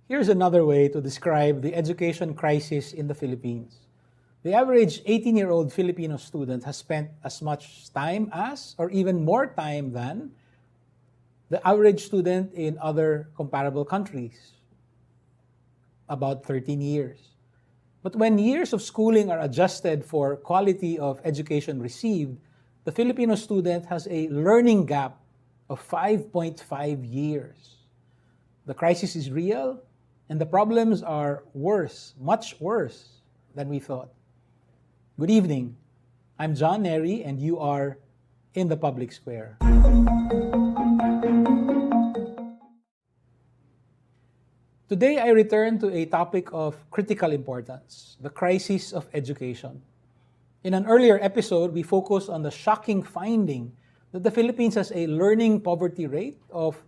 Here's another way to describe the education crisis in the Philippines. The average 18-year-old Filipino student has spent as much time as, or even more time than, the average student in other comparable countries, about 13 years. But when years of schooling are adjusted for quality of education received, the Filipino student has a learning gap of 5.5 years. The crisis is real, and the problems are worse, much worse than we thought. Good evening. I'm John Nery, and you are in the Public Square. Today, I return to a topic of critical importance, the crisis of education. In an earlier episode, we focused on the shocking finding that the Philippines has a learning poverty rate of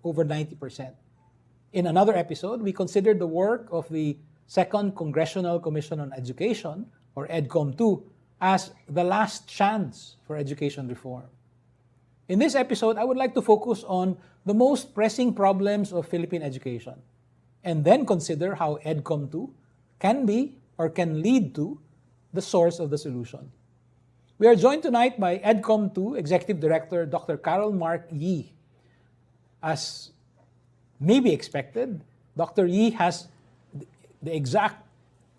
over 90%. In another episode, we considered the work of the Second Congressional Commission on Education, or Edcom 2, as the last chance for education reform. In this episode, I would like to focus on the most pressing problems of Philippine education, and then consider how Edcom 2 can be or can lead to the source of the solution. We are joined tonight by Edcom 2 Executive Director Dr. Karol Mark Yee. As may be expected, Dr. Yee has the exact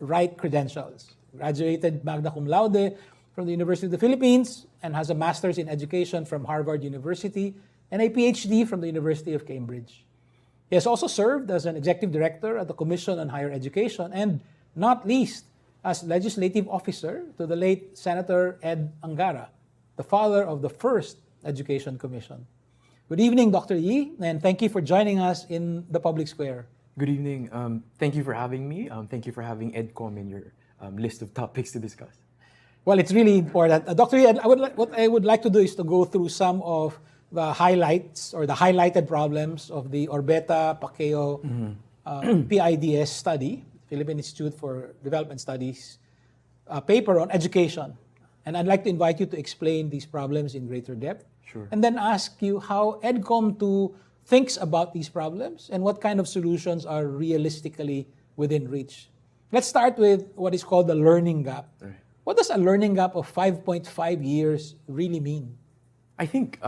right credentials. Graduated magna cum laude from the University of the Philippines and has a master's in education from Harvard University and a PhD from the University of Cambridge. He has also served as an executive director at the Commission on Higher Education and, not least, as legislative officer to the late Senator Ed Angara, the father of the first Education Commission. Good evening, Dr. Yee, and thank you for joining us in the Public Square. Good evening. Thank you for having me. Thank you for having Edcom in your list of topics to discuss. Well, it's really important. Dr. Yee, what I would like to do is to go through some of the highlights or the highlighted problems of the Orbeta-Pacquiao PIDS study, Philippine Institute for Development Studies, paper on education. And I'd like to invite you to explain these problems in greater depth. Sure. And then ask you how Edcom 2 thinks about these problems and what kind of solutions are realistically within reach. Let's start with what is called the learning gap. Right. What does a learning gap of 5.5 years really mean? I think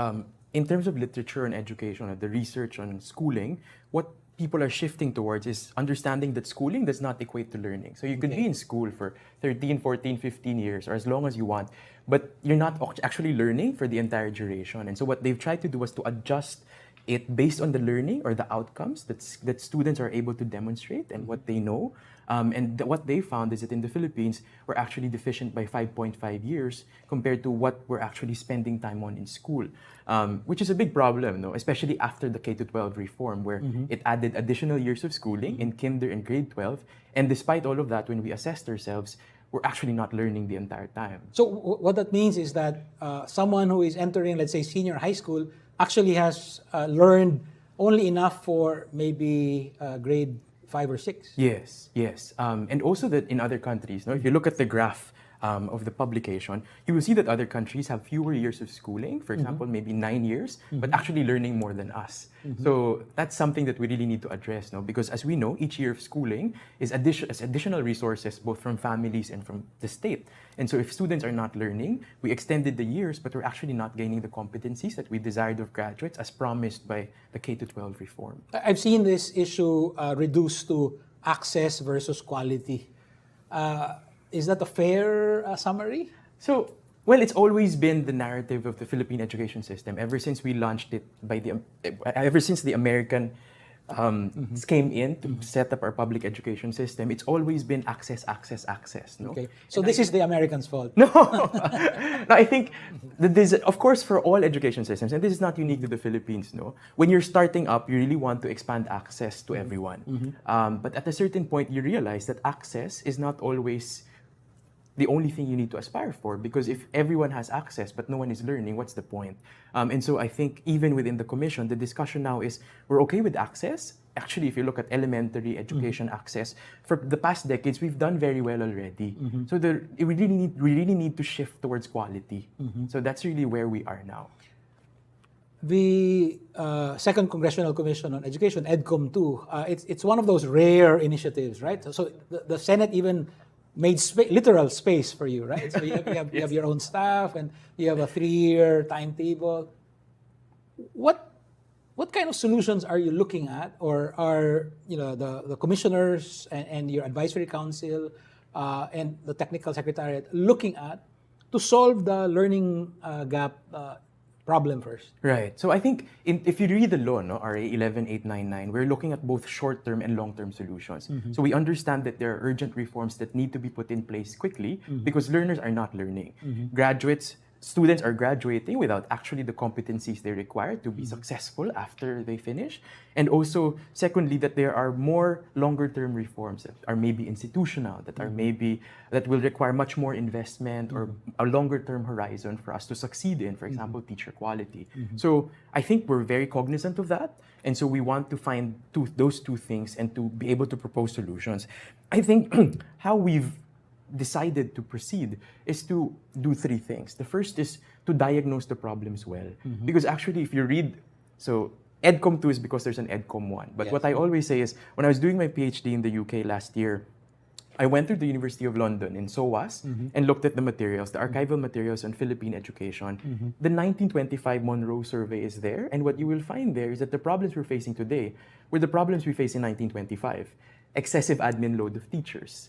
in terms of literature on education, or the research on schooling, what people are shifting towards is understanding that schooling does not equate to learning. So you could be in school for 13, 14, 15 years, or as long as you want, but you're not actually learning for the entire duration. And so what they've tried to do was to adjust it based on the learning or the outcomes that students are able to demonstrate and what they know. What they found is that in the Philippines, we're actually deficient by 5.5 years compared to what we're actually spending time on in school, which is a big problem, no? Especially after the K-12 reform, where it added additional years of schooling in kinder and grade 12. And despite all of that, when we assessed ourselves, we're actually not learning the entire time. So what that means is that someone who is entering, let's say, senior high school actually has learned only enough for maybe grade 5 or 6. Yes. And also that in other countries, no, if you look at the graph of the publication, you will see that other countries have fewer years of schooling, for example, maybe 9 years, but actually learning more than us. So that's something that we really need to address, no? Because as we know, each year of schooling is additional resources, both from families and from the state. And so if students are not learning, we extended the years, but we're actually not gaining the competencies that we desired of graduates as promised by the K-12 reform. I've seen this issue reduced to access versus quality. Is that a fair summary? So, well, it's always been the narrative of the Philippine education system ever since we launched it ever since the American came in to set up our public education system. It's always been access. No. Okay. So this is the Americans' fault. No, no. I think that of course, for all education systems, and this is not unique to the Philippines. No, when you're starting up, you really want to expand access to everyone. But at a certain point, you realize that access is not always the only thing you need to aspire for, because if everyone has access but no one is learning, what's the point? And so I think even within the commission, the discussion now is we're okay with access, actually, if you look at elementary education access, for the past decades, we've done very well already. So we really need to shift towards quality. So that's really where we are now. The Second Congressional Commission on Education, Edcom 2, it's one of those rare initiatives, right? So the Senate even made literal space for you, right? So you have your own staff, and you have a 3-year timetable. What kind of solutions are you looking at, or are the commissioners and your advisory council and the technical secretariat looking at to solve the learning gap problem first? Right. So I think if you read the law, RA 11899, we're looking at both short-term and long-term solutions. So we understand that there are urgent reforms that need to be put in place quickly because learners are not learning. Students are graduating without actually the competencies they require to be successful after they finish. And also, secondly, that there are more longer-term reforms that are maybe institutional, that will require much more investment or a longer-term horizon for us to succeed in, for example, teacher quality. So I think we're very cognizant of that. And so we want to find those two things and to be able to propose solutions. I think how we've decided to proceed is to do 3 things. The first is to diagnose the problems well. Because actually, if you read, so Edcom 2 is because there's an Edcom 1. But what I always say is, when I was doing my PhD in the UK last year, I went to the University of London in SOAS and looked at the materials, the archival materials on Philippine education. The 1925 Monroe survey is there, and what you will find there is that the problems we're facing today were the problems we faced in 1925. Excessive admin load of teachers.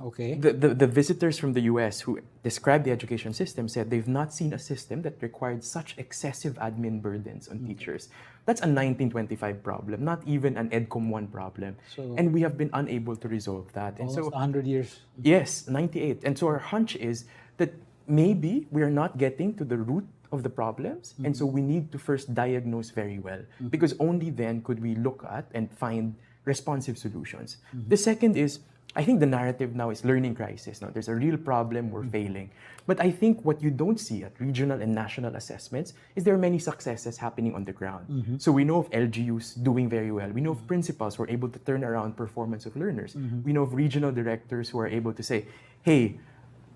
Okay. The visitors from the US who described the education system said they've not seen a system that required such excessive admin burdens on teachers. That's a 1925 problem, not even an Edcom 1 problem. And we have been unable to resolve that. And almost 100 years. Yes, 98. And so our hunch is that maybe we are not getting to the root of the problems. And so we need to first diagnose very well, because only then could we look at and find responsive solutions. The second is, I think the narrative now is learning crisis. Now, there's a real problem, we're failing. But I think what you don't see at regional and national assessments is there are many successes happening on the ground. So we know of LGUs doing very well. We know of principals who are able to turn around performance of learners. We know of regional directors who are able to say, hey,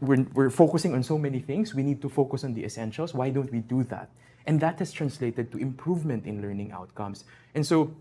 we're focusing on so many things, we need to focus on the essentials, why don't we do that? And that has translated to improvement in learning outcomes. And so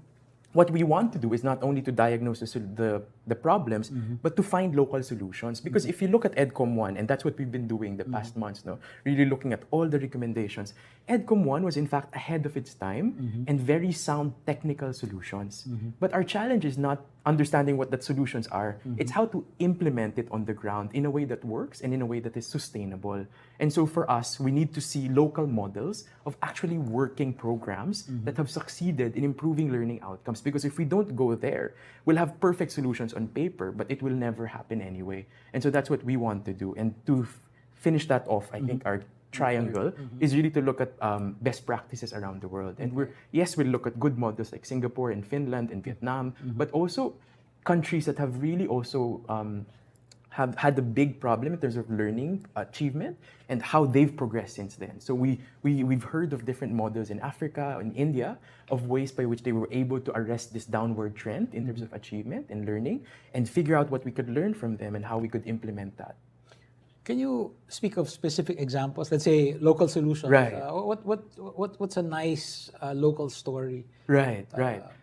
what we want to do is not only to diagnose the problems, but to find local solutions. Because if you look at Edcom 1, and that's what we've been doing the past months now, really looking at all the recommendations, Edcom 1 was in fact ahead of its time and very sound technical solutions. But our challenge is not understanding what the solutions are, it's how to implement it on the ground in a way that works and in a way that is sustainable. And so for us, we need to see local models of actually working programs that have succeeded in improving learning outcomes. Because if we don't go there, we'll have perfect solutions on paper, but it will never happen anyway. And so that's what we want to do. And to finish that off, I think our triangle is really to look at best practices around the world. And we'll look at good models like Singapore and Finland and Vietnam, but also countries that have really also have had a big problem in terms of learning achievement and how they've progressed since then. So we've heard of different models in Africa and India of ways by which they were able to arrest this downward trend in terms of achievement and learning and figure out what we could learn from them and how we could implement that. Can you speak of specific examples? Let's say local solutions. Right. What's a nice local story? Right.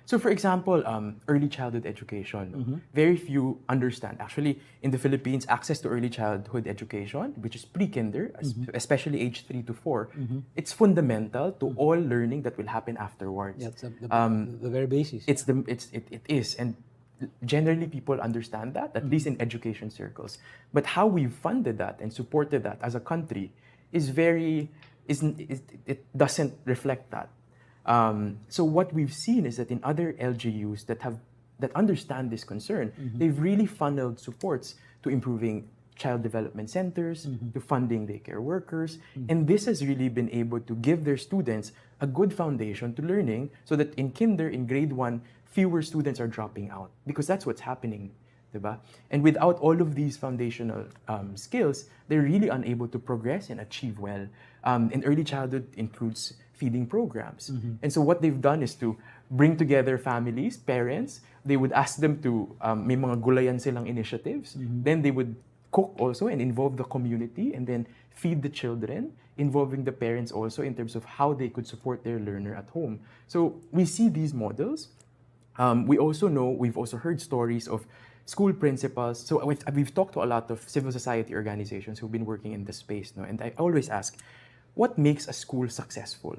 So for example, early childhood education. Very few understand. Actually, in the Philippines, access to early childhood education, which is pre-kinder, especially age 3 to 4, it's fundamental to all learning that will happen afterwards. Yeah, it's the very basis. It is. And generally, people understand that, at least in education circles. But how we've funded that and supported that as a country it doesn't reflect that. So what we've seen is that in other LGUs that understand this concern, they've really funneled supports to improving child development centers, to funding daycare workers. And this has really been able to give their students a good foundation to learning so that in grade 1, fewer students are dropping out, because that's what's happening, diba? And without all of these foundational skills, they're really unable to progress and achieve well. And early childhood includes feeding programs. And so what they've done is to bring together families, parents. They would ask them to, may mga gulayan silang initiatives. Then they would cook also and involve the community, and then feed the children, involving the parents also in terms of how they could support their learner at home. So we see these models. We also know, we've also heard stories of school principals. So we've talked to a lot of civil society organizations who've been working in this space, no? And I always ask, what makes a school successful?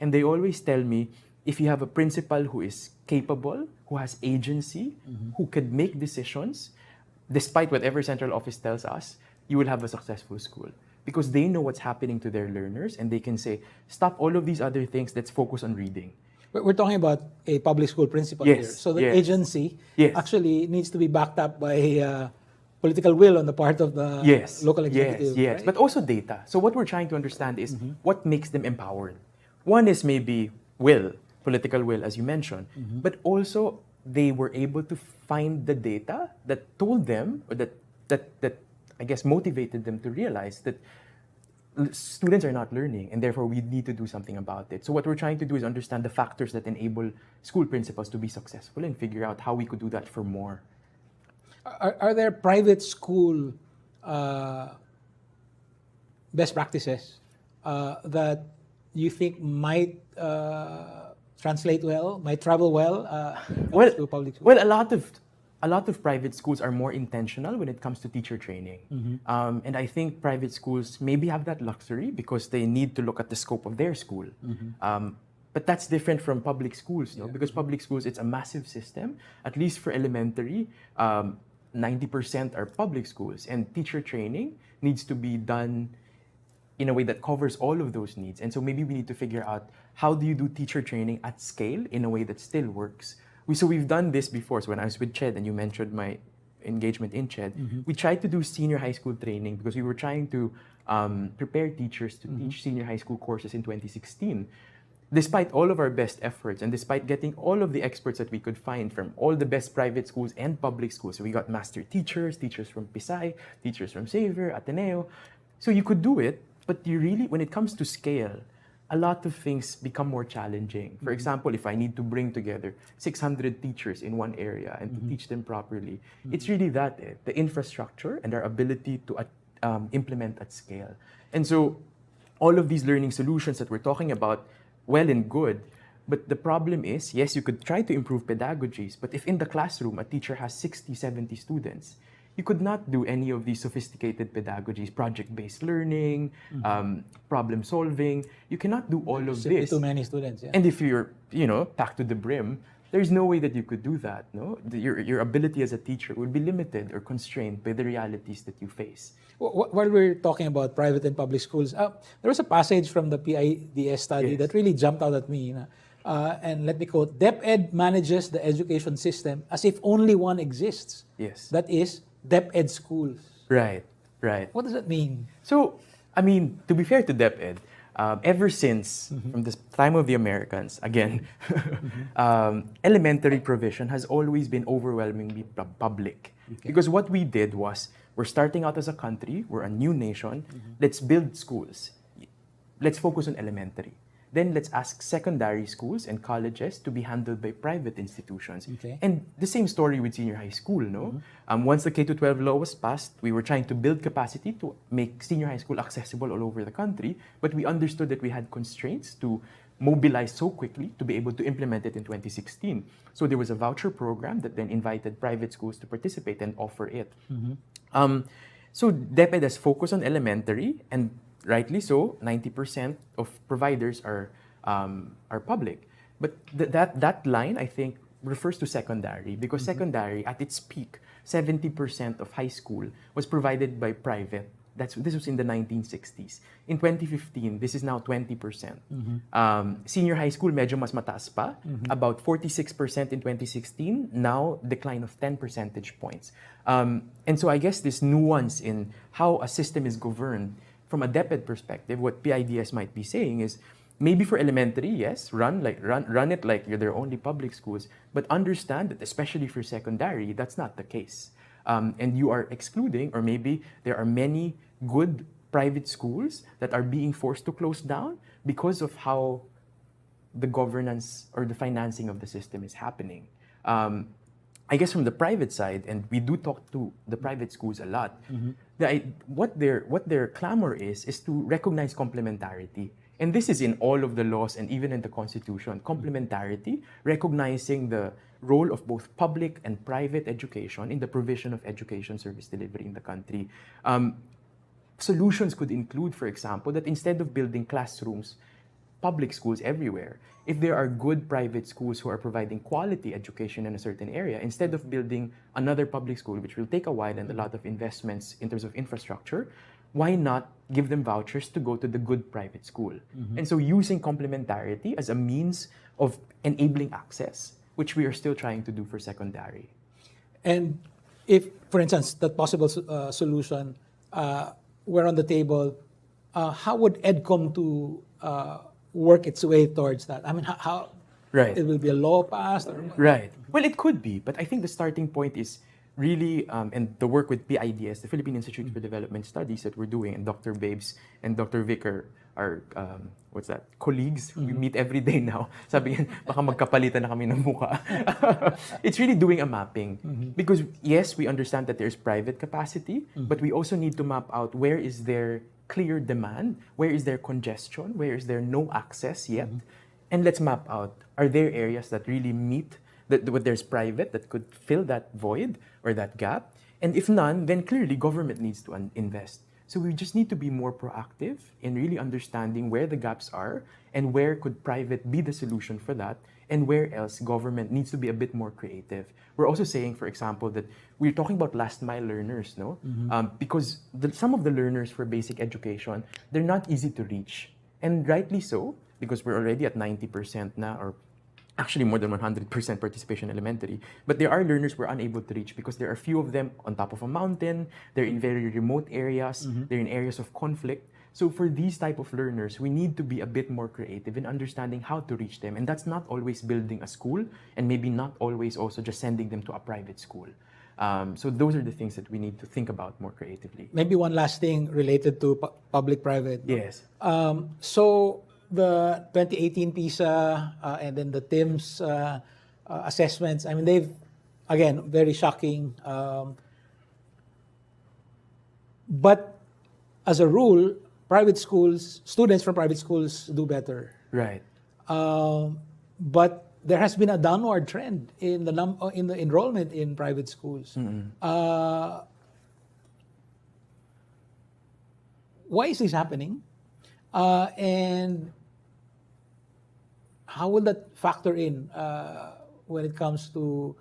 And they always tell me, if you have a principal who is capable, who has agency, who could make decisions, despite whatever central office tells us, you will have a successful school. Because they know what's happening to their learners, and they can say, stop all of these other things, let's focus on reading. We're talking about a public school principal Yes, here. So the yes. agency Yes. actually needs to be backed up by political will on the part of the local executive. Yes, right? but also data. So what we're trying to understand is what makes them empowered. One is maybe will, political will, as you mentioned, but also they were able to find the data that told them, or that I guess motivated them to realize that students are not learning, and therefore we need to do something about it. So what we're trying to do is understand the factors that enable school principals to be successful and figure out how we could do that for more. Are there private school best practices that you think might translate well, might travel well to public school? Well, a lot of private schools are more intentional when it comes to teacher training. And I think private schools maybe have that luxury because they need to look at the scope of their school. But that's different from public schools, no? Because public schools, it's a massive system. At least for elementary, 90% are public schools. And teacher training needs to be done in a way that covers all of those needs. And so maybe we need to figure out, how do you do teacher training at scale in a way that still works? So we've done this before. So when I was with CHED, and you mentioned my engagement in CHED, we tried to do senior high school training because we were trying to prepare teachers to teach senior high school courses in 2016. Despite all of our best efforts, and despite getting all of the experts that we could find from all the best private schools and public schools, so we got master teachers, teachers from Pisay, teachers from Xavier, Ateneo. So you could do it, but you really, when it comes to scale, a lot of things become more challenging. For example, if I need to bring together 600 teachers in one area and to teach them properly, it's really that, the infrastructure and our ability to implement at scale. And so all of these learning solutions that we're talking about, well and good, but the problem is, yes, you could try to improve pedagogies, but if in the classroom a teacher has 60, 70 students, you could not do any of these sophisticated pedagogies, project-based learning, problem solving. You cannot do all of this. Too many students, yeah. And if you're, packed to the brim, there's no way that you could do that, no? Your ability as a teacher would be limited or constrained by the realities that you face. While we're talking about private and public schools, there was a passage from the PIDS study that really jumped out at me. And let me quote, DepEd manages the education system as if only one exists. Yes. That is, DepEd schools. Right. What does that mean? So, I mean, to be fair to DepEd, ever since, from the time of the Americans, again, elementary provision has always been overwhelmingly public. Okay. Because what we did was, we're starting out as a country, we're a new nation, let's build schools. Let's focus on elementary. Then let's ask secondary schools and colleges to be handled by private institutions. Okay. And the same story with senior high school, no? Once the K-12 law was passed, we were trying to build capacity to make senior high school accessible all over the country, but we understood that we had constraints to mobilize so quickly to be able to implement it in 2016. So there was a voucher program that then invited private schools to participate and offer it. So DepEd has focused on elementary, and rightly so, 90% of providers are public. But that line, I think, refers to secondary, because secondary, at its peak, 70% of high school was provided by private. This was in the 1960s. In 2015, this is now 20%. Senior high school, medyo mas mataas pa, about 46% in 2016, now decline of 10 percentage points. And so I guess this nuance in how a system is governed, from a DepEd perspective, what PIDS might be saying is, maybe for elementary, yes, run it like you're their only public schools, but understand that especially for secondary, that's not the case. And you are excluding, or maybe there are many good private schools that are being forced to close down because of how the governance or the financing of the system is happening. I guess from the private side, and we do talk to the private schools a lot, what their clamor is to recognize complementarity. And this is in all of the laws and even in the Constitution. Complementarity, recognizing the role of both public and private education in the provision of education service delivery in the country. Solutions could include, for example, that instead of building classrooms, public schools everywhere, if there are good private schools who are providing quality education in a certain area, instead of building another public school, which will take a while and a lot of investments in terms of infrastructure, why not give them vouchers to go to the good private school? And so using complementarity as a means of enabling access, which we are still trying to do for secondary. And if, for instance, that possible solution were on the table, how would Edcom to work its way towards that? I mean, how Right. it will be a law passed? Or, Right. Well, it could be, but I think the starting point is really, and the work with PIDS, the Philippine Institute for Development Studies that we're doing, and Dr. Babes and Dr. Vic are colleagues. We meet every day now. Sabi yan, baka magkapalitan na kami ng mukha. It's really doing a mapping. Because yes, we understand that there's private capacity, but we also need to map out where is there clear demand, where is there congestion, where is there no access yet, and let's map out, are there areas that really meet, that where there's private that could fill that void or that gap, and if none, then clearly government needs to invest. So we just need to be more proactive in really understanding where the gaps are and where could private be the solution for that, and where else government needs to be a bit more creative. We're also saying, for example, that we're talking about last mile learners, no? Because some of the learners for basic education, they're not easy to reach. And rightly so, because we're already at 90% now, or actually more than 100% participation in elementary. But there are learners we're unable to reach because there are few of them on top of a mountain, they're in very remote areas, they're in areas of conflict. So for these type of learners, we need to be a bit more creative in understanding how to reach them. And that's not always building a school, and maybe not always also just sending them to a private school. So those are the things that we need to think about more creatively. maybe one last thing related to public-private. Yes. So the 2018 PISA and then the TIMS assessments, I mean, they've, again, very shocking. But as a rule, private schools, students from private schools do better. Right. But there has been a downward trend in the in the enrollment in private schools. Why is this happening? And how will that factor in when it comes to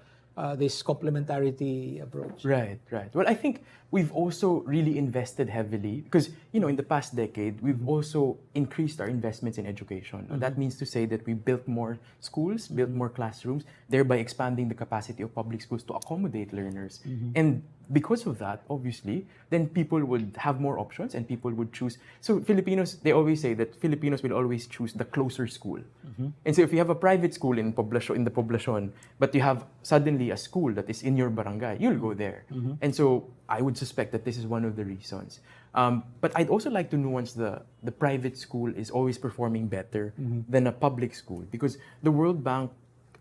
this complementarity approach? Right. Well, I think we've also really invested heavily because, in the past decade, we've also increased our investments in education. That means to say that we built more schools, built more classrooms, thereby expanding the capacity of public schools to accommodate learners. And because of that, obviously, then people would have more options and people would choose. So Filipinos, they always say that Filipinos will always choose the closer school. And so if you have a private school in the poblacion, but you have suddenly a school that is in your barangay, you'll go there. And so I would suspect that this is one of the reasons. But I'd also like to nuance the private school is always performing better than a public school, because the World Bank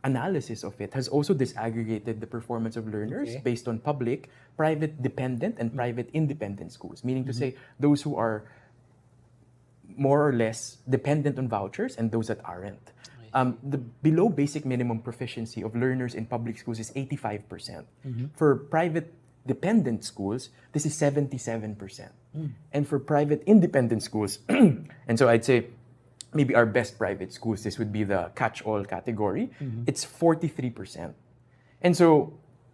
analysis of it has also disaggregated the performance of learners based on public, private dependent, and private independent schools, meaning to say those who are more or less dependent on vouchers and those that aren't. The below basic minimum proficiency of learners in public schools is 85%. For private dependent schools, this is 77%. And for private independent schools, and so I'd say maybe our best private schools, this would be the catch-all category, it's 43%. And so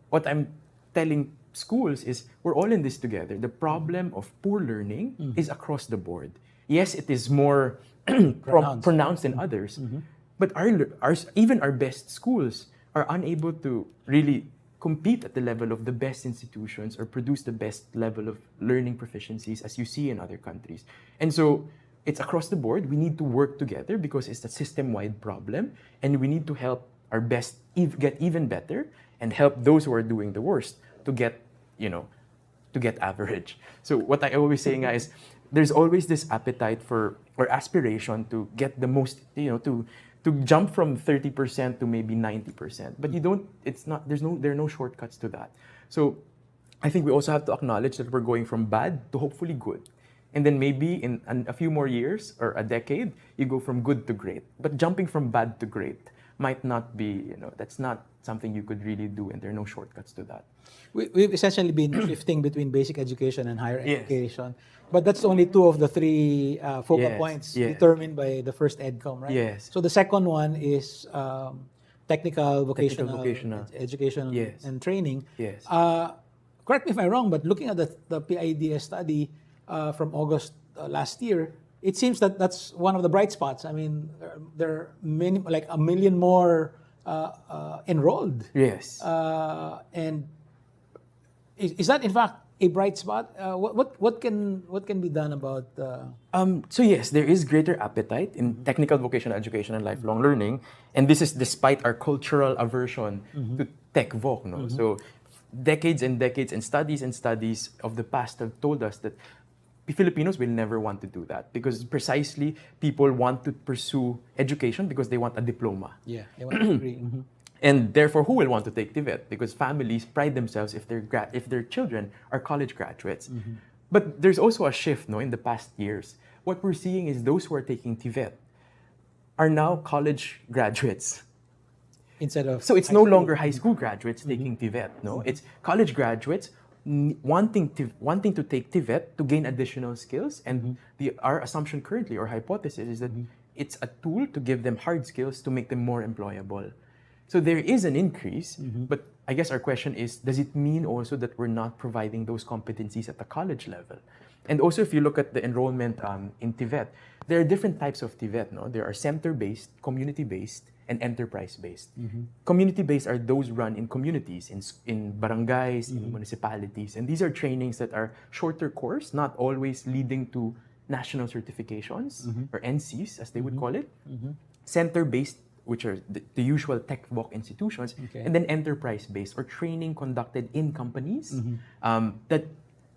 what I'm telling schools is we're all in this together. The problem of poor learning is across the board. Yes, it is more pronounced than others, but even our best schools are unable to really compete at the level of the best institutions or produce the best level of learning proficiencies as you see in other countries. And so it's across the board. We need to work together because it's a system-wide problem, and we need to help our best get even better and help those who are doing the worst to get average. So what I always say, guys, there's always this appetite for or aspiration to get the most, to to jump from 30% to maybe 90%. But you don't, there are no shortcuts to that. So I think we also have to acknowledge that we're going from bad to hopefully good. And then maybe in a few more years or a decade, you go from good to great. But jumping from bad to great might not be, that's not something you could really do, and there are no shortcuts to that. We've essentially been shifting between basic education and higher Yes. education. But that's only two of the three focal Yes, points yes. determined by the first Edcom, right? Yes. So the second one is technical, vocational, vocational. education Yes. and training. Yes. Correct me if I'm wrong, but looking at the PIDS study from August last year, it seems that that's one of the bright spots. I mean, there are many, like 1 million more enrolled. Yes. And is that in fact a bright spot? What can be done about? So yes, there is greater appetite in technical vocational education and lifelong learning, and this is despite our cultural aversion to tech voc. No? So decades and decades and studies of the past have told us that Filipinos will never want to do that, because precisely people want to pursue education because they want a diploma. Yeah, they want to agree. And therefore, who will want to take TVET? Because families pride themselves if their children are college graduates. But there's also a shift, in the past years. What we're seeing is those who are taking TVET are now college graduates. Instead of So it's no longer high school graduates taking TVET. No, it's college graduates wanting to take TVET to gain additional skills. And our assumption currently, or hypothesis, is that it's a tool to give them hard skills to make them more employable. So there is an increase, but I guess our question is, does it mean also that we're not providing those competencies at the college level? And also, if you look at the enrollment in TVET, there are different types of TVET. No? There are center-based, community-based, and enterprise-based. Community-based are those run in communities, in barangays, in municipalities. And these are trainings that are shorter course, not always leading to national certifications, or NCs, as they would call it. Center-based, which are the usual tech voc institutions, and then enterprise-based, or training conducted in companies that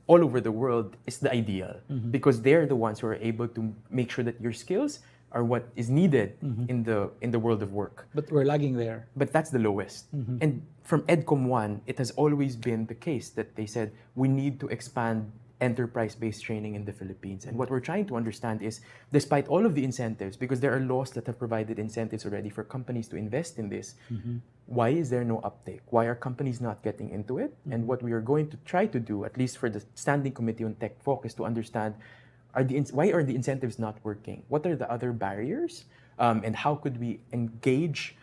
all over the world is the ideal, because they're the ones who are able to make sure that your skills are what is needed in the world of work. But we're lagging there. But that's the lowest. And from Edcom 1, it has always been the case that they said we need to expand enterprise-based training in the Philippines. And what we're trying to understand is, despite all of the incentives, because there are laws that have provided incentives already for companies to invest in this, why is there no uptake? Why are companies not getting into it? And what we are going to try to do, at least for the Standing Committee on Tech Voc, is to understand, why are the incentives not working? What are the other barriers? And how could we engage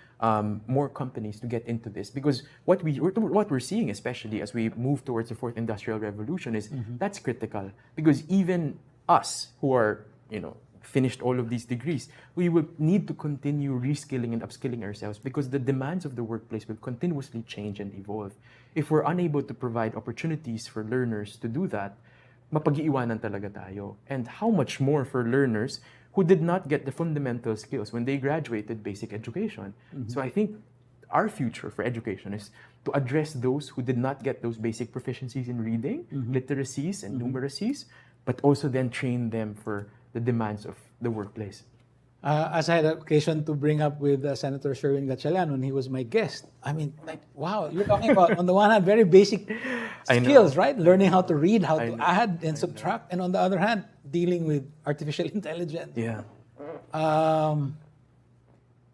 more companies to get into this? Because what we're seeing, especially as we move towards the fourth industrial revolution, is that's critical. Because even us who are finished all of these degrees, we will need to continue reskilling and upskilling ourselves, because the demands of the workplace will continuously change and evolve. If we're unable to provide opportunities for learners to do that, mapag-iiwanan talaga tayo. And how much more for learners who did not get the fundamental skills when they graduated basic education. So I think our future for education is to address those who did not get those basic proficiencies in reading, literacies, and numeracies, but also then train them for the demands of the workplace. As I had occasion to bring up with Senator Sherwin Gatchalian when he was my guest, I mean, like, wow, you're talking about, on the one hand, very basic skills, right? Learning how to read, how to add and subtract, and on the other hand, dealing with artificial intelligence. Yeah.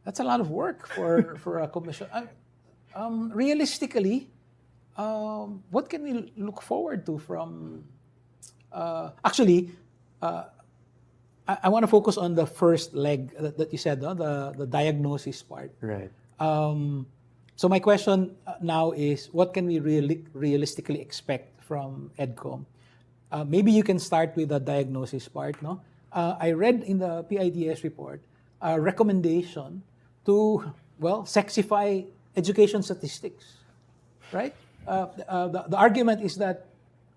That's a lot of work for a commission. Realistically, what can we look forward to from... I want to focus on the first leg that you said, no? the diagnosis part. Right. So my question now is, what can we realistically expect from Edcom? Maybe you can start with the diagnosis part. No, I read in the PIDS report a recommendation to sexify education statistics, right? The argument is that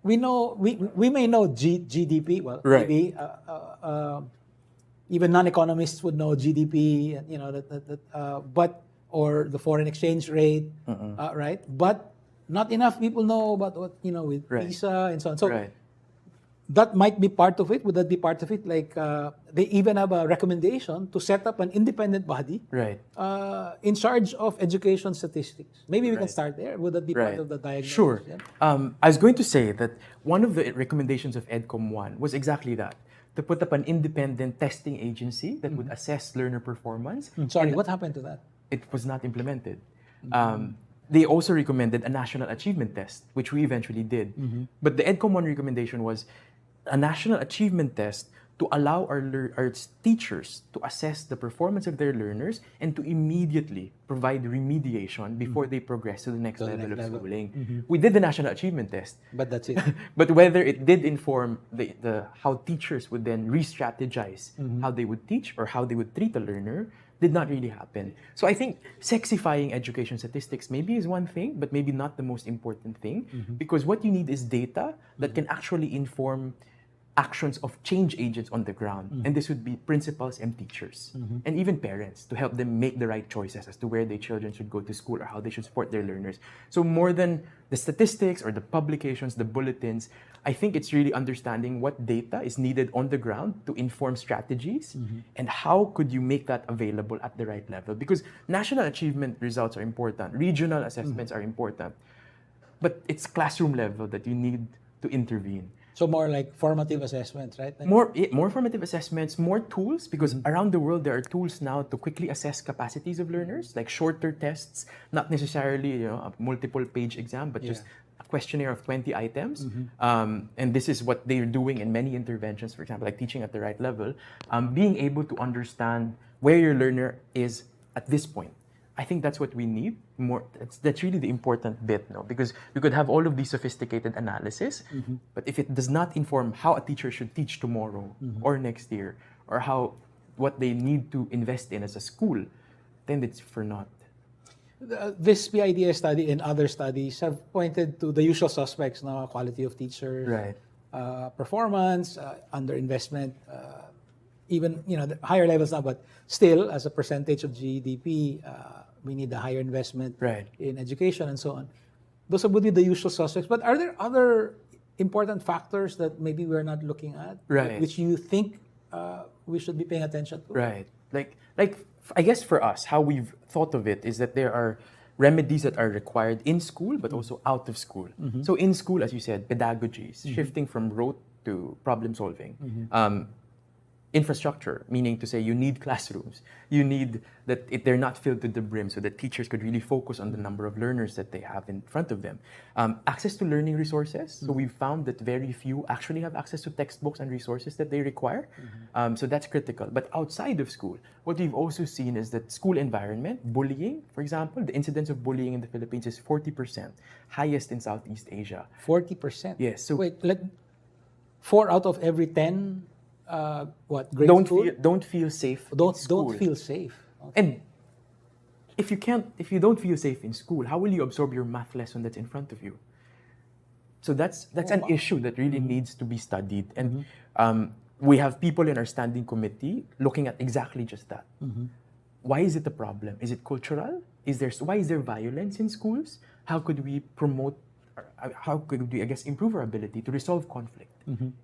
we may know GDP. Well, right. Maybe even non-economists would know GDP, but or the foreign exchange rate, right? But not enough people know about what with right. visa and so on. So, right. that might be part of it. Would that be part of it? Like they even have a recommendation to set up an independent body Right. in charge of education statistics. Maybe we can Right. start there. Would that be part Right. of the diagnosis? Sure. Yeah? I was going to say that one of the recommendations of Edcom 1 was exactly that, to put up an independent testing agency that would assess learner performance. Sorry, And what happened to that? it was not implemented. They also recommended a national achievement test, which we eventually did. But the Edcom 1 recommendation was a national achievement test to allow our teachers to assess the performance of their learners and to immediately provide remediation before they progress to the next level of schooling. We did the national achievement test. But that's it. But whether it did inform the how teachers would then re-strategize how they would teach or how they would treat a learner did not really happen. So I think sexifying education statistics maybe is one thing, but maybe not the most important thing, because what you need is data that can actually inform actions of change agents on the ground. And this would be principals and teachers, and even parents, to help them make the right choices as to where their children should go to school or how they should support their learners. So more than the statistics or the publications, the bulletins, I think it's really understanding what data is needed on the ground to inform strategies and how could you make that available at the right level. Because national achievement results are important, regional assessments are important, but it's classroom level that you need to intervene. So more like formative assessments, right? Like, More formative assessments, more tools, because around the world there are tools now to quickly assess capacities of learners, like shorter tests, not necessarily a multiple page exam, but just a questionnaire of 20 items. And this is what they're doing in many interventions, for example, like teaching at the right level, being able to understand where your learner is at this point. I think that's what we need more. That's really the important bit, no? Because we could have all of these sophisticated analysis, but if it does not inform how a teacher should teach tomorrow or next year, or what they need to invest in as a school, then it's for naught. This PIDS study and other studies have pointed to the usual suspects now: quality of teachers, Right. Performance, underinvestment, even the higher levels now, but still as a percentage of GDP, we need a higher investment Right. in education and so on. Those would be the usual suspects. But are there other important factors that maybe we're not looking at, Right. which you think we should be paying attention to? Right. Like I guess for us, how we've thought of it is that there are remedies that are required in school, but also out of school. So in school, as you said, pedagogies, shifting from rote to problem solving. Infrastructure, meaning to say you need classrooms. You need that they're not filled to the brim so that teachers could really focus on the number of learners that they have in front of them. Access to learning resources. So we've found that very few actually have access to textbooks and resources that they require. So that's critical. But outside of school, what we've also seen is that school environment, bullying, for example, the incidence of bullying in the Philippines is 40%, highest in Southeast Asia. 40%. Yes. So Wait, 4 out of every 10. Grade school? don't feel safe. in Don't school. feel safe. Okay. And if you don't feel safe in school, how will you absorb your math lesson that's in front of you? So that's an issue that really needs to be studied. And we have people in our standing committee looking at exactly just that. Why is it a problem? Is it cultural? Why is there violence in schools? How could we promote? How could we, improve our ability to resolve conflict?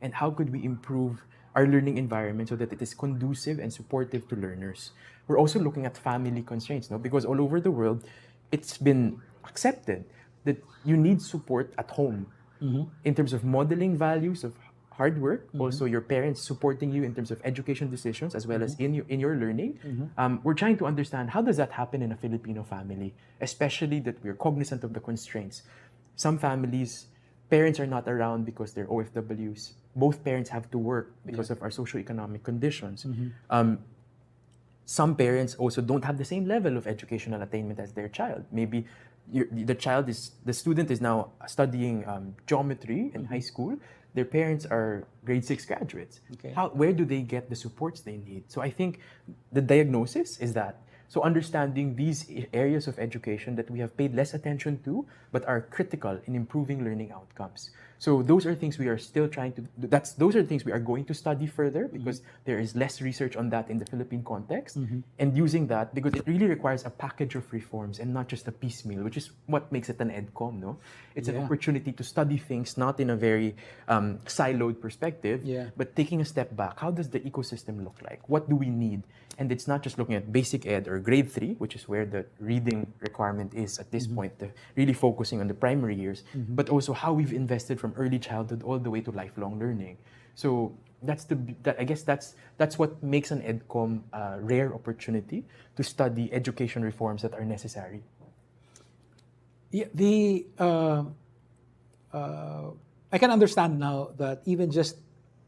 And how could we improve our learning environment so that it is conducive and supportive to learners? We're also looking at family constraints, no? Because all over the world, it's been accepted that you need support at home in terms of modeling values of hard work, also your parents supporting you in terms of education decisions as well as in your learning. We're trying to understand how does that happen in a Filipino family, especially that we're cognizant of the constraints. Some families, parents are not around because they're OFWs. Both parents have to work because of our socioeconomic conditions. Some parents also don't have the same level of educational attainment as their child. Maybe the student is now studying geometry in high school. Their parents are grade 6 graduates. Okay. Where do they get the supports they need? So I think the diagnosis is that. So understanding these areas of education that we have paid less attention to, but are critical in improving learning outcomes. So those are things we are still trying to. Those are things we are going to study further because there is less research on that in the Philippine context, and using that because it really requires a package of reforms and not just a piecemeal, which is what makes it an Edcom. No, it's an opportunity to study things not in a very siloed perspective, but taking a step back. How does the ecosystem look like? What do we need? And it's not just looking at basic ed or grade 3, which is where the reading requirement is at this point, really focusing on the primary years, but also how we've invested from early childhood all the way to lifelong learning. So I guess that's what makes an Edcom a rare opportunity to study education reforms that are necessary. Yeah, I can understand now that even just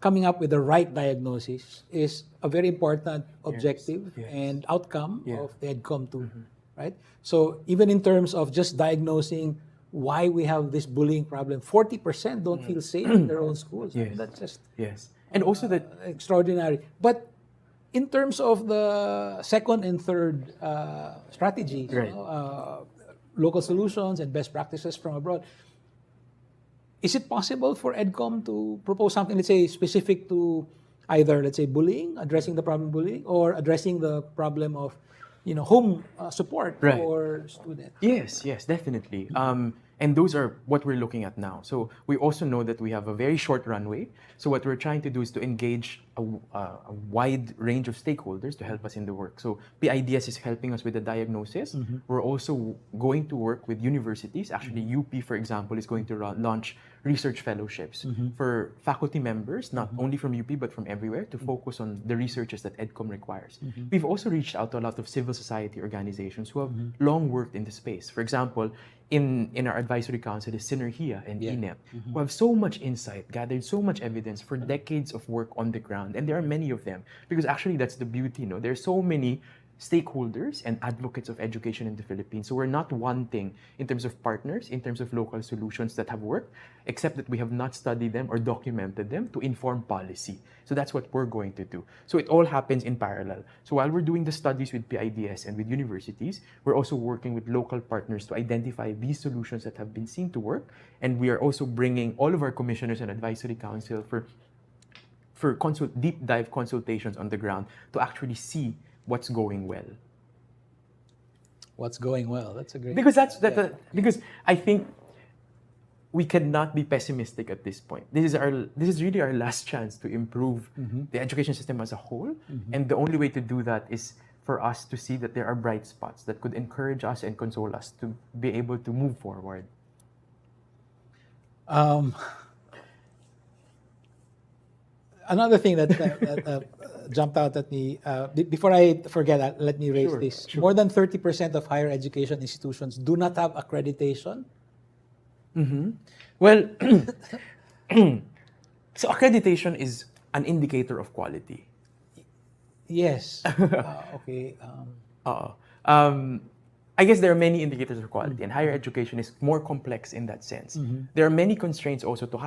coming up with the right diagnosis is a very important objective and outcome of the Edcom too, right? So even in terms of just diagnosing why we have this bullying problem, 40% don't feel safe in their own schools. I mean, that's just and also that extraordinary. But in terms of the second and third strategies, local solutions and best practices from abroad, is it possible for Edcom to propose something, let's say, specific to either, let's say, bullying, addressing the problem of bullying, or addressing the problem of, home support for students? Yes, definitely. And those are what we're looking at now. So we also know that we have a very short runway. So what we're trying to do is to engage a wide range of stakeholders to help us in the work. So PIDS is helping us with the diagnosis. We're also going to work with universities. Actually, UP, for example, is going to launch research fellowships for faculty members, not only from UP, but from everywhere, to focus on the researches that Edcom requires. We've also reached out to a lot of civil society organizations who have long worked in the space. For example, in our advisory council is Synergia and INEP, who have so much insight, gathered so much evidence for decades of work on the ground. And there are many of them, because actually that's the beauty, There are so many stakeholders and advocates of education in the Philippines. So we're not wanting in terms of partners, in terms of local solutions that have worked, except that we have not studied them or documented them to inform policy. So that's what we're going to do. So it all happens in parallel. So while we're doing the studies with PIDS and with universities, we're also working with local partners to identify these solutions that have been seen to work. And we are also bringing all of our commissioners and advisory council for deep dive consultations on the ground to actually see what's going well. What's going well? That's a great. Because because I think we cannot be pessimistic at this point. This is really our last chance to improve the education system as a whole, and the only way to do that is for us to see that there are bright spots that could encourage us and console us to be able to move forward. Another thing that jumped out at me, before I forget, let me raise this. Sure. More than 30% of higher education institutions do not have accreditation. Well, so accreditation is an indicator of quality. Yes. Okay. I guess there are many indicators of quality, and higher education is more complex in that sense. There are many constraints also to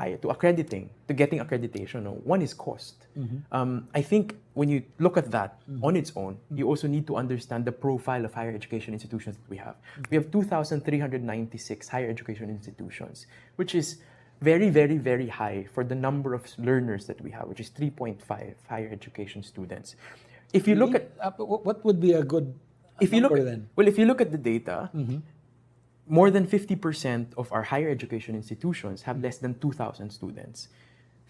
getting accreditation. One is cost. I think when you look at that on its own, you also need to understand the profile of higher education institutions that we have. We have 2,396 higher education institutions, which is very, very, very high for the number of learners that we have, which is 3.5 higher education students. If you look at what would be a good if you look number at, then? well, if you look at the data, more than 50% of our higher education institutions have less than 2,000 students.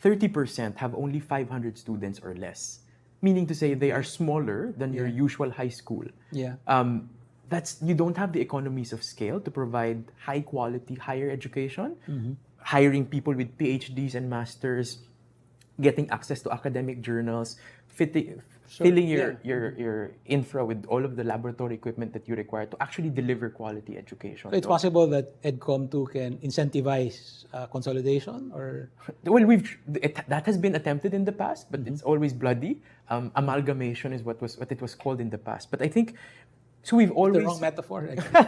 30% have only 500 students or less, meaning to say they are smaller than your usual high school. Yeah. You don't have the economies of scale to provide high quality higher education, hiring people with PhDs and masters, getting access to academic journals, filling your infra with all of the laboratory equipment that you require to actually deliver quality education. So it's possible that Edcom too can incentivize consolidation, or Well, that has been attempted in the past, but it's always bloody. Amalgamation is what it was called in the past. But I think so. We've always the wrong metaphor. Actually.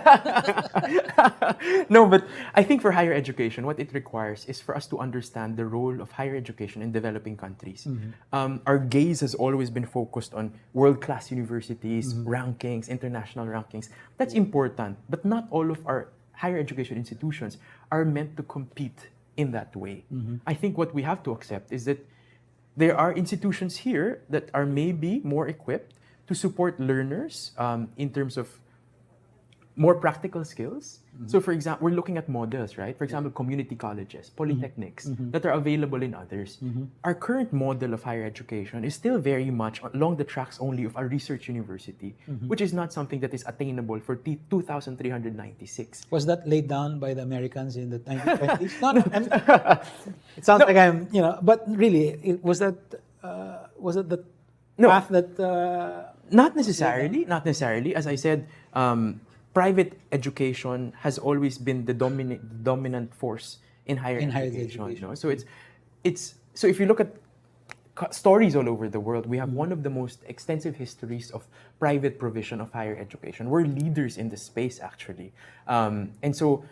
No, but I think for higher education, what it requires is for us to understand the role of higher education in developing countries. Our gaze has always been focused on world-class universities, rankings, international rankings. That's important, but not all of our higher education institutions are meant to compete in that way. I think what we have to accept is that there are institutions here that are maybe more equipped to support learners in terms of more practical skills. So for example, we're looking at models, right? For example, community colleges, polytechnics that are available in others. Our current model of higher education is still very much along the tracks only of a research university, which is not something that is attainable for 2,396. Was that laid down by the Americans in the 1920s? No, it sounds like I'm, but really, was that the path that... Not necessarily. Not necessarily. As I said, private education has always been the dominant force in higher education. You know? So so if you look at stories all over the world, we have one of the most extensive histories of private provision of higher education. We're leaders in the space, actually, and so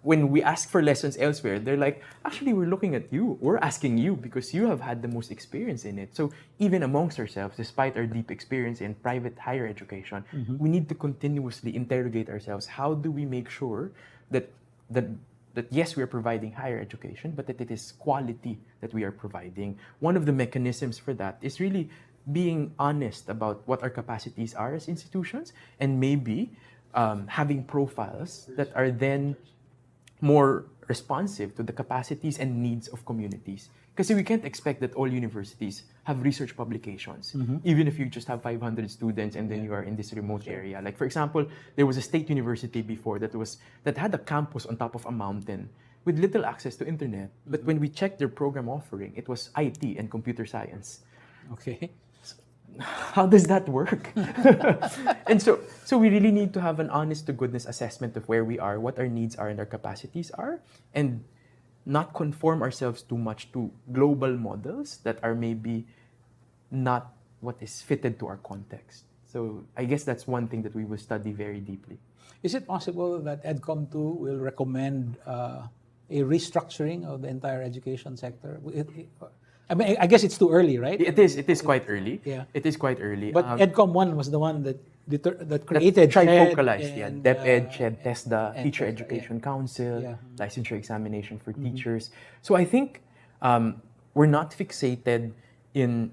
when we ask for lessons elsewhere, they're like, actually, we're looking at you. We're asking you because you have had the most experience in it. So even amongst ourselves, despite our deep experience in private higher education, we need to continuously interrogate ourselves. How do we make sure that yes, we are providing higher education, but that it is quality that we are providing? One of the mechanisms for that is really being honest about what our capacities are as institutions, and maybe having profiles that are then more responsive to the capacities and needs of communities. Because we can't expect that all universities have research publications, even if you just have 500 students and then you are in this remote area. Like, for example, there was a state university before that had a campus on top of a mountain with little access to internet. But when we checked their program offering, it was IT and computer science. Okay. How does that work? And so we really need to have an honest to goodness assessment of where we are, what our needs are and our capacities are, and not conform ourselves too much to global models that are maybe not what is fitted to our context. So I guess that's one thing that we will study very deeply. Is it possible that Edcom too will recommend a restructuring of the entire education sector? I mean, I guess it's too early, right? It is quite early. Yeah. It is quite early. But Edcom 1 was the one that created trifocalized, DepEd, CHED, TESDA, Teacher Education Council, licensure examination for teachers. So I think we're not fixated in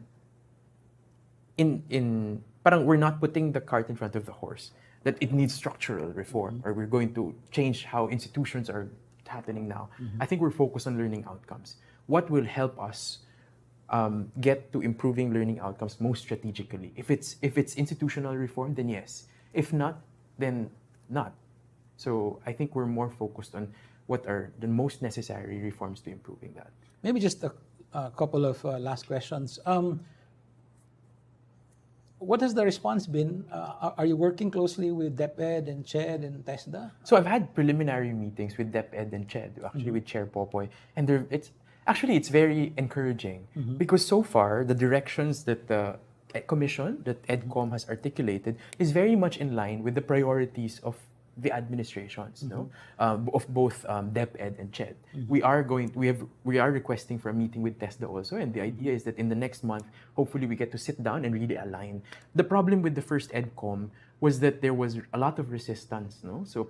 parang we're not putting the cart in front of the horse, that it needs structural reform or we're going to change how institutions are happening now. I think we're focused on learning outcomes. What will help us get to improving learning outcomes most strategically? If it's institutional reform, then yes. If not, then not. So I think we're more focused on what are the most necessary reforms to improving that. Maybe just a couple of last questions. What has the response been? Are you working closely with DepEd and CHED and TESDA? So I've had preliminary meetings with DepEd and CHED, actually with Chair Popoy, and it's very encouraging because so far the directions that the commission, that Edcom has articulated, is very much in line with the priorities of the administrations, of both DepEd and CHED. We are requesting for a meeting with TESDA also, and the idea is that in the next month, hopefully we get to sit down and really align. The problem with the first Edcom was that there was a lot of resistance, So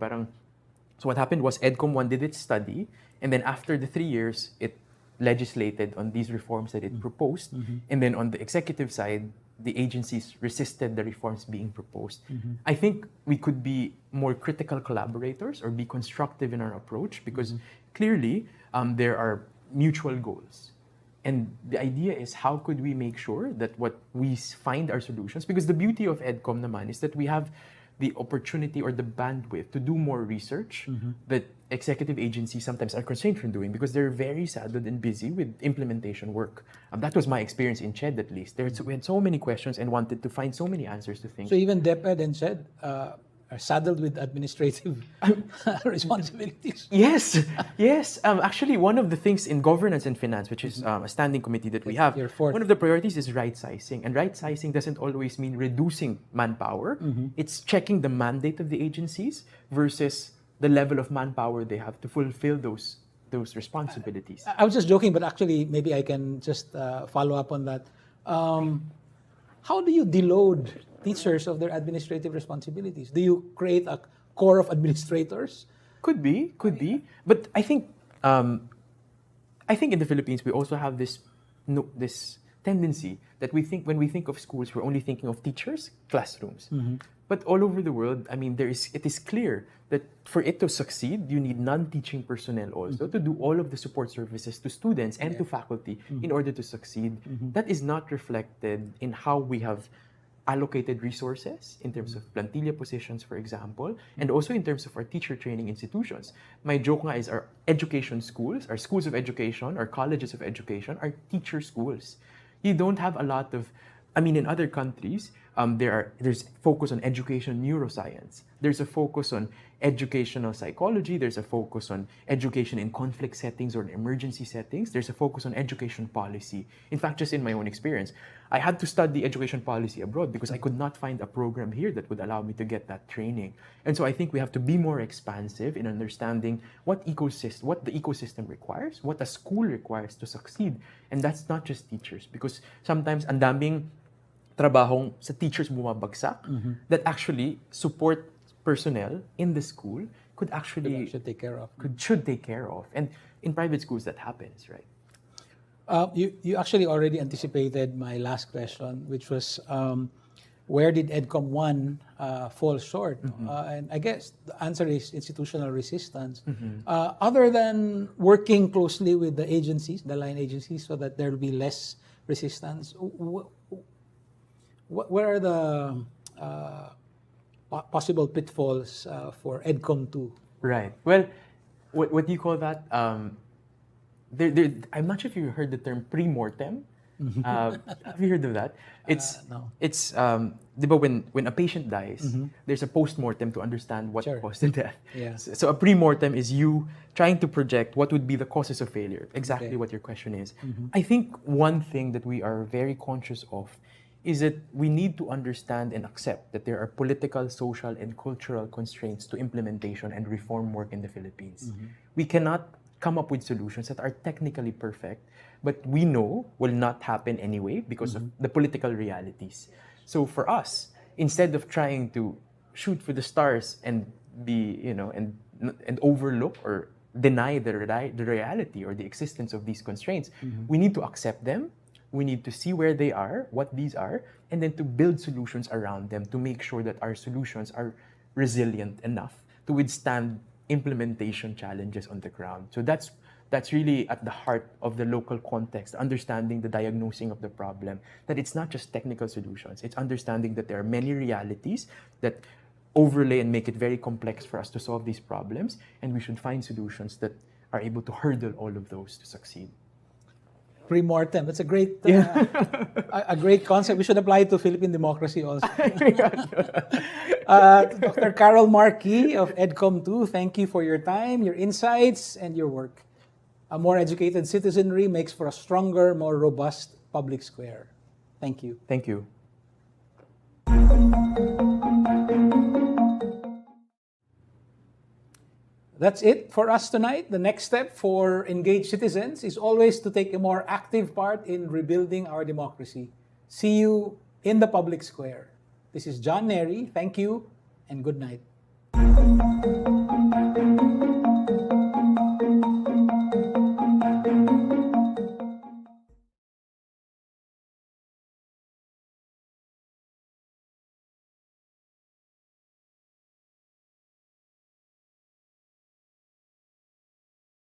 what happened was Edcom 1 did its study, and then after the 3 years, it legislated on these reforms that it proposed, and then on the executive side, the agencies resisted the reforms being proposed. I think we could be more critical collaborators or be constructive in our approach because clearly there are mutual goals. And the idea is how could we make sure that what we find are solutions, because the beauty of Edcom naman is that we have the opportunity or the bandwidth to do more research that executive agencies sometimes are constrained from doing because they're very saddled and busy with implementation work. That was my experience in CHED, at least. We had so many questions and wanted to find so many answers to things. So even DepEd and CHED are saddled with administrative responsibilities. Yes. Actually, one of the things in governance and finance, which is a standing committee that we have, one of the priorities is right sizing. And right sizing doesn't always mean reducing manpower. It's checking the mandate of the agencies versus the level of manpower they have to fulfill those responsibilities. I was just joking, but actually maybe I can just follow up on that. How do you deload teachers of their administrative responsibilities? Do you create a corps of administrators? Could be. But I think I think in the Philippines we also have this this tendency that we think when we think of schools we're only thinking of teachers, classrooms. But all over the world, I mean, it is clear that for it to succeed, you need non-teaching personnel also to do all of the support services to students and to faculty in order to succeed. That is not reflected in how we have allocated resources in terms of plantilla positions, for example, and also in terms of our teacher training institutions. My joke nga is our education schools, our schools of education, our colleges of education, are teacher schools. You don't have a lot of, I mean, in other countries, there's focus on education neuroscience. There's a focus on educational psychology. There's a focus on education in conflict settings or in emergency settings. There's a focus on education policy. In fact, just in my own experience, I had to study education policy abroad because I could not find a program here that would allow me to get that training. And so I think we have to be more expansive in understanding what the ecosystem requires, what a school requires to succeed. And that's not just teachers, because sometimes ang daming trabahong sa teachers bumabagsak that actually support personnel in the school should take care of. And in private schools that happens, right? You actually already anticipated my last question, which was where did Edcom 1 fall short? And I guess the answer is institutional resistance. Other than working closely with the agencies, the line agencies, so that there will be less resistance, what are the possible pitfalls for Edcom 2? Right. Well, what do you call that? I'm not sure if you heard the term premortem. Have you heard of that? No. It's diba when a patient dies, there's a post-mortem to understand what caused the death. Yeah. So a pre-mortem is you trying to project what would be the causes of failure. Exactly what your question is. I think one thing that we are very conscious of is that we need to understand and accept that there are political, social, and cultural constraints to implementation and reform work in the Philippines. We cannot come up with solutions that are technically perfect, but we know will not happen anyway because of the political realities. So for us, instead of trying to shoot for the stars and be, and overlook or deny the reality or the existence of these constraints, we need to accept them. We need to see where they are, what these are, and then to build solutions around them to make sure that our solutions are resilient enough to withstand implementation challenges on the ground. So that's really at the heart of the local context, understanding the diagnosing of the problem, that it's not just technical solutions, it's understanding that there are many realities that overlay and make it very complex for us to solve these problems, and we should find solutions that are able to hurdle all of those to succeed. Premortem. That's a great, a great concept. We should apply it to Philippine democracy also. Dr. Karol Mark Yee of Edcom 2, thank you for your time, your insights, and your work. A more educated citizenry makes for a stronger, more robust public square. Thank you. Thank you. That's it for us tonight. The next step for engaged citizens is always to take a more active part in rebuilding our democracy. See you in the public square. This is John Nery. Thank you and good night.